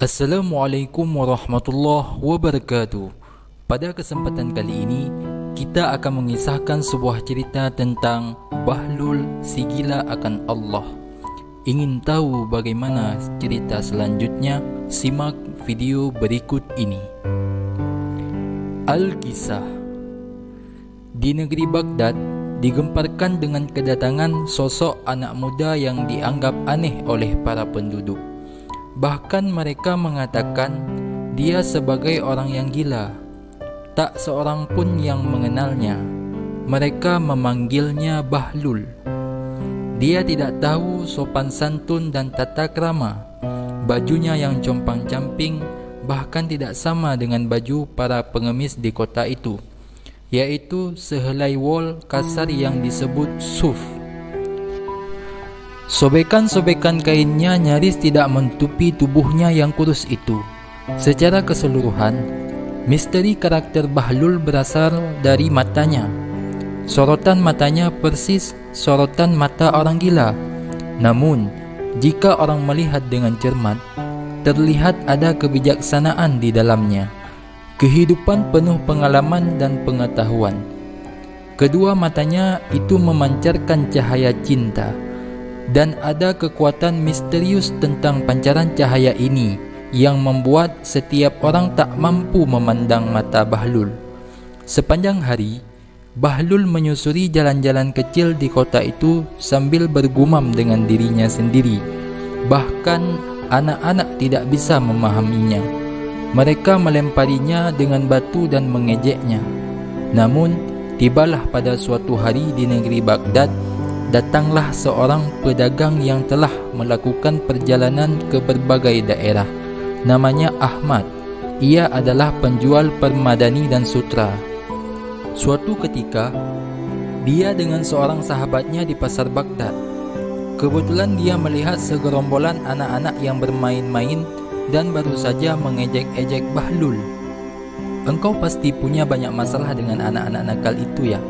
Assalamualaikum warahmatullahi wabarakatuh. Pada kesempatan kali ini, kita akan mengisahkan sebuah cerita tentang Bahlul si gila akan Allah. Ingin tahu bagaimana cerita selanjutnya? Simak video berikut ini. Al-Kisah. Di negeri Baghdad digemparkan dengan kedatangan sosok anak muda yang dianggap aneh oleh para penduduk. Bahkan mereka mengatakan dia sebagai orang yang gila. Tak seorang pun yang mengenalnya. Mereka memanggilnya Bahlul. Dia tidak tahu sopan santun dan tata krama. Bajunya yang compang-camping bahkan tidak sama dengan baju para pengemis di kota itu, yaitu sehelai wol kasar yang disebut suf. Sobekan-sobekan kainnya nyaris tidak menutupi tubuhnya yang kurus itu. Secara keseluruhan, misteri karakter Bahlul berasal dari matanya. Sorotan matanya persis sorotan mata orang gila. Namun, jika orang melihat dengan cermat, terlihat ada kebijaksanaan di dalamnya. Kehidupan penuh pengalaman dan pengetahuan. Kedua matanya itu memancarkan cahaya cinta. Dan ada kekuatan misterius tentang pancaran cahaya ini yang membuat setiap orang tak mampu memandang mata Bahlul. Sepanjang hari, Bahlul menyusuri jalan-jalan kecil di kota itu sambil bergumam dengan dirinya sendiri. Bahkan anak-anak tidak bisa memahaminya. Mereka melemparinya dengan batu dan mengejeknya. Namun, tibalah pada suatu hari di negeri Baghdad, datanglah seorang pedagang yang telah melakukan perjalanan ke berbagai daerah. Namanya Ahmad. Ia adalah penjual permadani dan sutra. Suatu ketika, dia dengan seorang sahabatnya di pasar Baghdad. Kebetulan dia melihat segerombolan anak-anak yang bermain-main dan baru saja mengejek-ejek Bahlul. "Engkau pasti punya banyak masalah dengan anak-anak nakal itu ya?"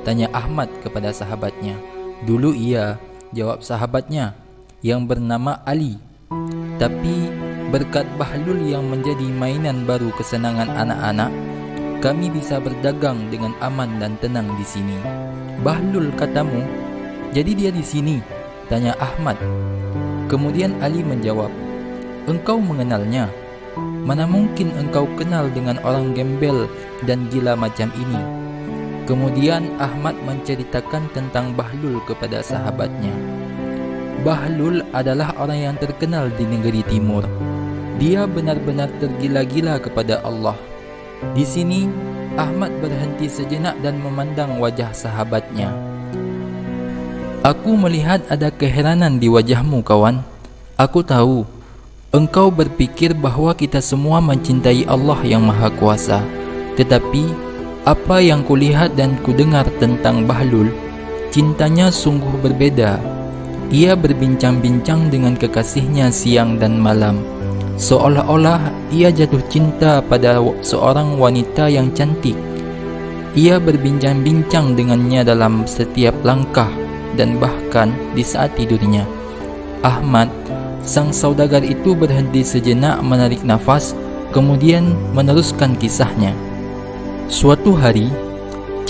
tanya Ahmad kepada sahabatnya. "Dulu iya," jawab sahabatnya yang bernama Ali. "Tapi berkat Bahlul yang menjadi mainan baru kesenangan anak-anak, kami bisa berdagang dengan aman dan tenang di sini." "Bahlul katamu? Jadi dia di sini?" tanya Ahmad. Kemudian Ali menjawab, "Engkau mengenalnya? Mana mungkin engkau kenal dengan orang gembel dan gila macam ini?" Kemudian Ahmad menceritakan tentang Bahlul kepada sahabatnya. Bahlul adalah orang yang terkenal di negeri timur. Dia benar-benar tergila-gila kepada Allah. Di sini, Ahmad berhenti sejenak dan memandang wajah sahabatnya. "Aku melihat ada keheranan di wajahmu, kawan. Aku tahu, engkau berpikir bahwa kita semua mencintai Allah yang Maha Kuasa. Tetapi apa yang kulihat dan kudengar tentang Bahlul, cintanya sungguh berbeda. Ia berbincang-bincang dengan kekasihnya siang dan malam, seolah-olah ia jatuh cinta pada seorang wanita yang cantik. Ia berbincang-bincang dengannya dalam setiap langkah dan bahkan di saat tidurnya." Ahmad, sang saudagar itu berhenti sejenak menarik nafas, kemudian meneruskan kisahnya. Suatu hari,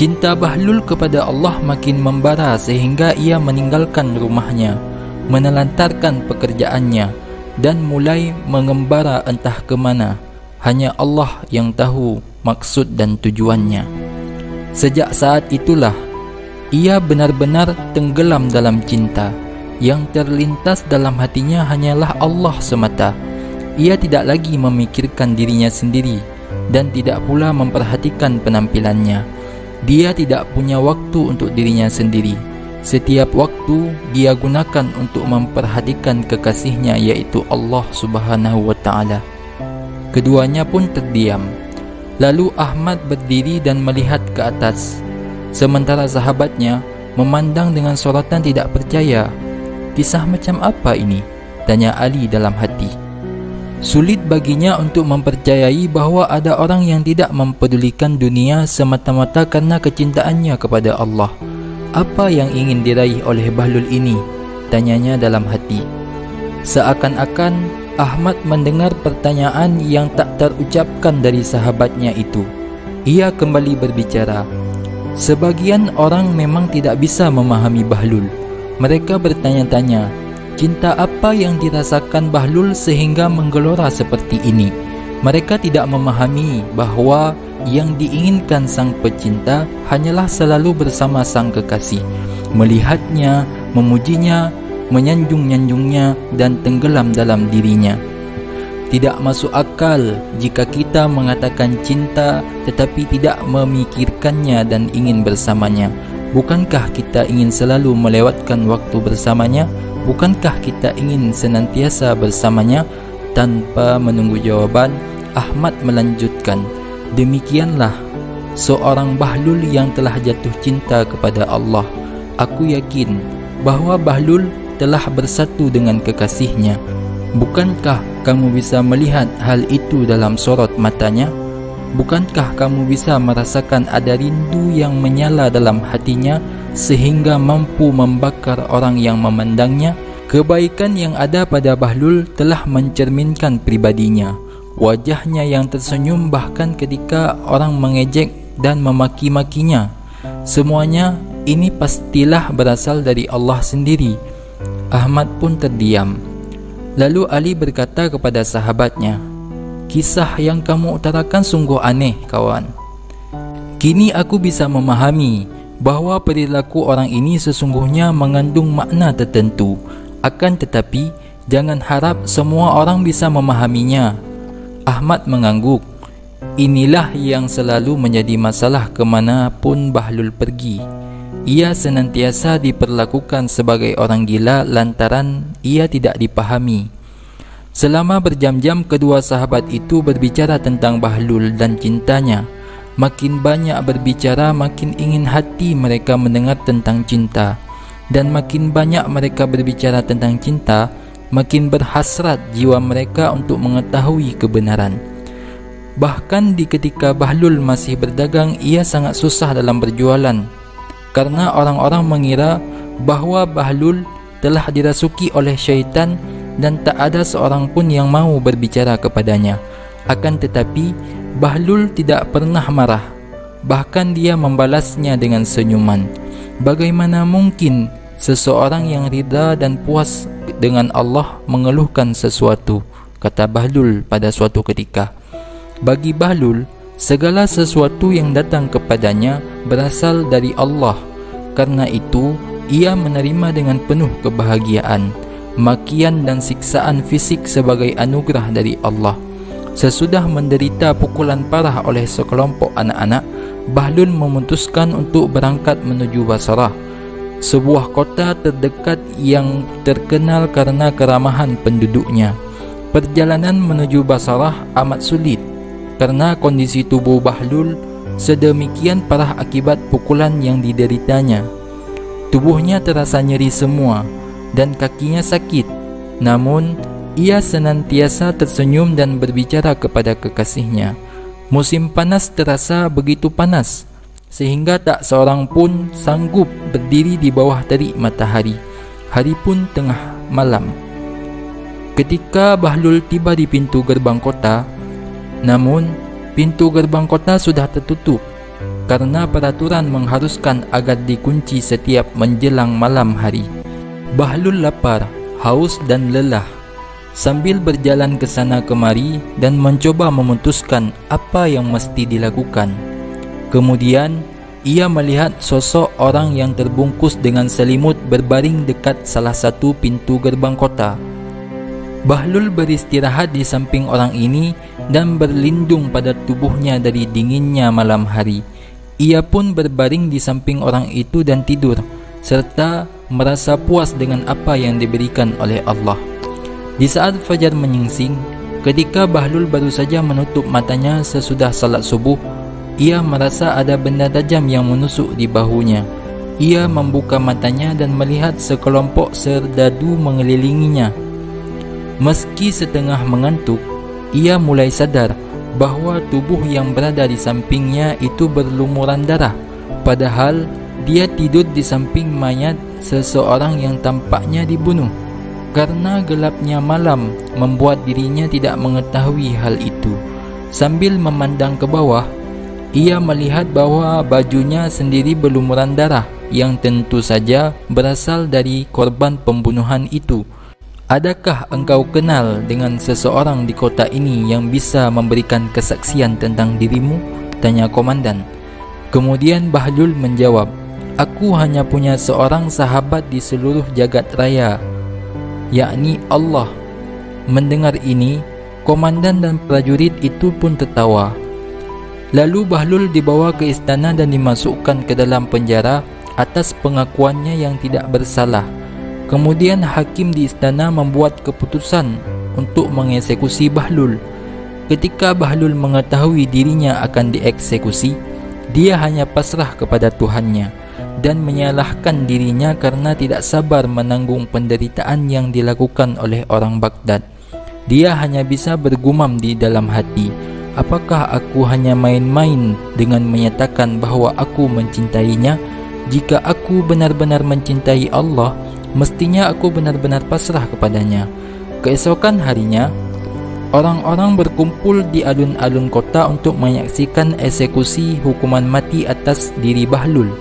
cinta Bahlul kepada Allah makin membara sehingga ia meninggalkan rumahnya, menelantarkan pekerjaannya, dan mulai mengembara entah ke mana. Hanya Allah yang tahu maksud dan tujuannya. Sejak saat itulah, ia benar-benar tenggelam dalam cinta. Yang terlintas dalam hatinya hanyalah Allah semata. Ia tidak lagi memikirkan dirinya sendiri dan tidak pula memperhatikan penampilannya. Dia tidak punya waktu untuk dirinya sendiri. Setiap waktu dia gunakan untuk memperhatikan kekasihnya, yaitu Allah Subhanahu wa Ta'ala. Keduanya pun terdiam. Lalu Ahmad berdiri dan melihat ke atas, sementara sahabatnya memandang dengan sorotan tidak percaya. "Kisah macam apa ini?" tanya Ali dalam hati. Sulit baginya untuk mempercayai bahwa ada orang yang tidak mempedulikan dunia semata-mata karena kecintaannya kepada Allah. "Apa yang ingin diraih oleh Bahlul ini?" tanyanya dalam hati. Seakan-akan Ahmad mendengar pertanyaan yang tak terucapkan dari sahabatnya itu. Ia kembali berbicara. Sebagian orang memang tidak bisa memahami Bahlul. Mereka bertanya-tanya, cinta apa yang dirasakan Bahlul sehingga menggelora seperti ini? Mereka tidak memahami bahwa yang diinginkan sang pecinta hanyalah selalu bersama sang kekasih, melihatnya, memujinya, menyanjung-nyanjungnya, dan tenggelam dalam dirinya. Tidak masuk akal jika kita mengatakan cinta tetapi tidak memikirkannya dan ingin bersamanya. Bukankah kita ingin selalu melewatkan waktu bersamanya? Bukankah kita ingin senantiasa bersamanya? Tanpa menunggu jawaban, Ahmad melanjutkan, demikianlah seorang Bahlul yang telah jatuh cinta kepada Allah. Aku yakin bahwa Bahlul telah bersatu dengan kekasihnya. Bukankah kamu bisa melihat hal itu dalam sorot matanya? Bukankah kamu bisa merasakan ada rindu yang menyala dalam hatinya sehingga mampu membakar orang yang memandangnya? Kebaikan yang ada pada Bahlul telah mencerminkan pribadinya. Wajahnya yang tersenyum bahkan ketika orang mengejek dan memaki-makinya. Semuanya ini pastilah berasal dari Allah sendiri. Ahmad pun terdiam. Lalu Ali berkata kepada sahabatnya, kisah yang kamu utarakan sungguh aneh, kawan. Kini aku bisa memahami bahwa perilaku orang ini sesungguhnya mengandung makna tertentu. Akan tetapi, jangan harap semua orang bisa memahaminya. Ahmad mengangguk. Inilah yang selalu menjadi masalah kemanapun Bahlul pergi. Ia senantiasa diperlakukan sebagai orang gila lantaran ia tidak dipahami. Selama berjam-jam kedua sahabat itu berbicara tentang Bahlul dan cintanya. Makin banyak berbicara, makin ingin hati mereka mendengar tentang cinta. Dan makin banyak mereka berbicara tentang cinta, makin berhasrat jiwa mereka untuk mengetahui kebenaran. Bahkan di ketika Bahlul masih berdagang, ia sangat susah dalam berjualan, karena orang-orang mengira bahwa Bahlul telah dirasuki oleh syaitan dan tak ada seorang pun yang mau berbicara kepadanya. Akan tetapi, Bahlul tidak pernah marah. Bahkan dia membalasnya dengan senyuman. Bagaimana mungkin seseorang yang ridha dan puas dengan Allah mengeluhkan sesuatu, kata Bahlul pada suatu ketika. Bagi Bahlul, segala sesuatu yang datang kepadanya berasal dari Allah. Karena itu, ia menerima dengan penuh kebahagiaan makian dan siksaan fisik sebagai anugerah dari Allah. Sesudah menderita pukulan parah oleh sekelompok anak-anak, Bahlul memutuskan untuk berangkat menuju Basrah, sebuah kota terdekat yang terkenal karena keramahan penduduknya. Perjalanan menuju Basrah amat sulit karena kondisi tubuh Bahlul sedemikian parah akibat pukulan yang dideritanya. Tubuhnya terasa nyeri semua dan kakinya sakit. Namun, ia senantiasa tersenyum dan berbicara kepada kekasihnya. Musim panas terasa begitu panas sehingga tak seorang pun sanggup berdiri di bawah terik matahari. Hari pun tengah malam. Ketika Bahlul tiba di pintu gerbang kota, namun pintu gerbang kota sudah tertutup karena peraturan mengharuskan agar dikunci setiap menjelang malam hari. Bahlul lapar, haus dan lelah. Sambil berjalan ke sana kemari dan mencoba memutuskan apa yang mesti dilakukan. Kemudian, ia melihat sosok orang yang terbungkus dengan selimut berbaring dekat salah satu pintu gerbang kota. Bahlul beristirahat di samping orang ini dan berlindung pada tubuhnya dari dinginnya malam hari. Ia pun berbaring di samping orang itu dan tidur, serta merasa puas dengan apa yang diberikan oleh Allah. Di saat fajar menyingsing, ketika Bahlul baru saja menutup matanya sesudah salat subuh, ia merasa ada benda tajam yang menusuk di bahunya. Ia membuka matanya dan melihat sekelompok serdadu mengelilinginya. Meski setengah mengantuk, ia mulai sadar bahwa tubuh yang berada di sampingnya itu berlumuran darah, padahal dia tidur di samping mayat seseorang yang tampaknya dibunuh. Karena gelapnya malam membuat dirinya tidak mengetahui hal itu. Sambil memandang ke bawah, ia melihat bahwa bajunya sendiri berlumuran darah yang tentu saja berasal dari korban pembunuhan itu. Adakah engkau kenal dengan seseorang di kota ini yang bisa memberikan kesaksian tentang dirimu? Tanya komandan. Kemudian Bahlul menjawab, aku hanya punya seorang sahabat di seluruh jagat raya, yakni Allah. Mendengar ini, komandan dan prajurit itu pun tertawa. Lalu Bahlul dibawa ke istana dan dimasukkan ke dalam penjara atas pengakuannya yang tidak bersalah. Kemudian hakim di istana membuat keputusan untuk mengeksekusi Bahlul. Ketika Bahlul mengetahui dirinya akan dieksekusi, dia hanya pasrah kepada Tuhannya dan menyalahkan dirinya karena tidak sabar menanggung penderitaan yang dilakukan oleh orang Baghdad. Dia hanya bisa bergumam di dalam hati, apakah aku hanya main-main dengan menyatakan bahwa aku mencintainya? Jika aku benar-benar mencintai Allah, mestinya aku benar-benar pasrah kepadanya. Keesokan harinya, orang-orang berkumpul di alun-alun kota untuk menyaksikan eksekusi hukuman mati atas diri Bahlul.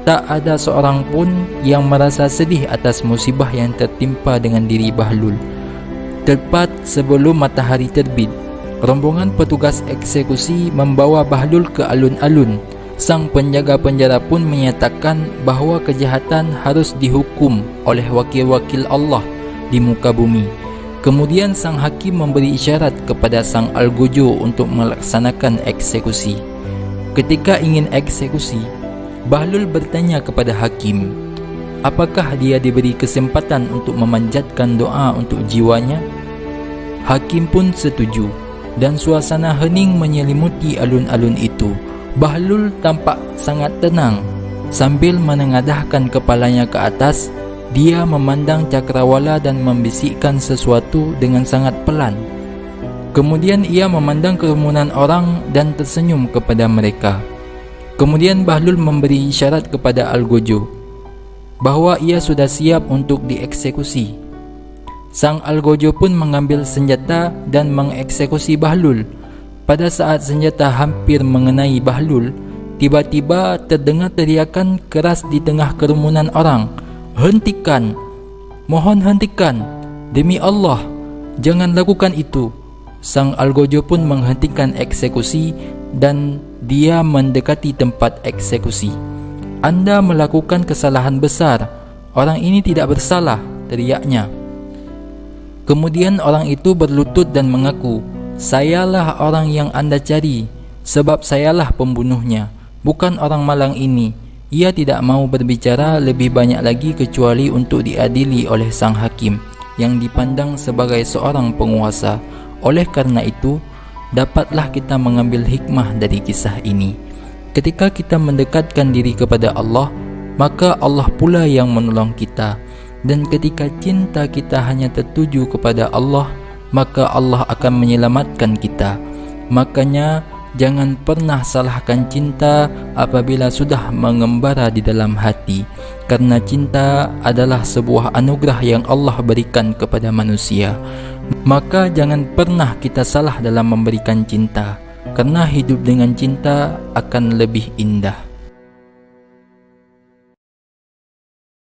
Tak ada seorang pun yang merasa sedih atas musibah yang tertimpa dengan diri Bahlul. Tepat sebelum matahari terbit, rombongan petugas eksekusi membawa Bahlul ke alun-alun. Sang penjaga penjara pun menyatakan bahawa kejahatan harus dihukum oleh wakil-wakil Allah di muka bumi. Kemudian sang hakim memberi isyarat kepada sang algojo untuk melaksanakan eksekusi. Ketika ingin eksekusi, Bahlul bertanya kepada hakim, apakah dia diberi kesempatan untuk memanjatkan doa untuk jiwanya? Hakim pun setuju dan suasana hening menyelimuti alun-alun itu. Bahlul tampak sangat tenang. Sambil menengadahkan kepalanya ke atas, dia memandang cakrawala dan membisikkan sesuatu dengan sangat pelan. Kemudian ia memandang kerumunan orang dan tersenyum kepada mereka. Kemudian Bahlul memberi isyarat kepada Algojo bahawa ia sudah siap untuk dieksekusi. Sang Algojo pun mengambil senjata dan mengeksekusi Bahlul. Pada saat senjata hampir mengenai Bahlul, tiba-tiba terdengar teriakan keras di tengah kerumunan orang, "Hentikan! Mohon hentikan! Demi Allah, jangan lakukan itu!" Sang Algojo pun menghentikan eksekusi dan dia mendekati tempat eksekusi. "Anda melakukan kesalahan besar. Orang ini tidak bersalah," teriaknya. Kemudian orang itu berlutut dan mengaku, "Sayalah orang yang Anda cari, sebab sayalah pembunuhnya, bukan orang malang ini." Ia tidak mau berbicara lebih banyak lagi kecuali untuk diadili oleh sang hakim yang dipandang sebagai seorang penguasa. Oleh karena itu, dapatlah kita mengambil hikmah dari kisah ini. Ketika kita mendekatkan diri kepada Allah, maka Allah pula yang menolong kita. Dan ketika cinta kita hanya tertuju kepada Allah, maka Allah akan menyelamatkan kita. Makanya jangan pernah salahkan cinta apabila sudah mengembara di dalam hati, karena cinta adalah sebuah anugerah yang Allah berikan kepada manusia. Maka jangan pernah kita salah dalam memberikan cinta, karena hidup dengan cinta akan lebih indah.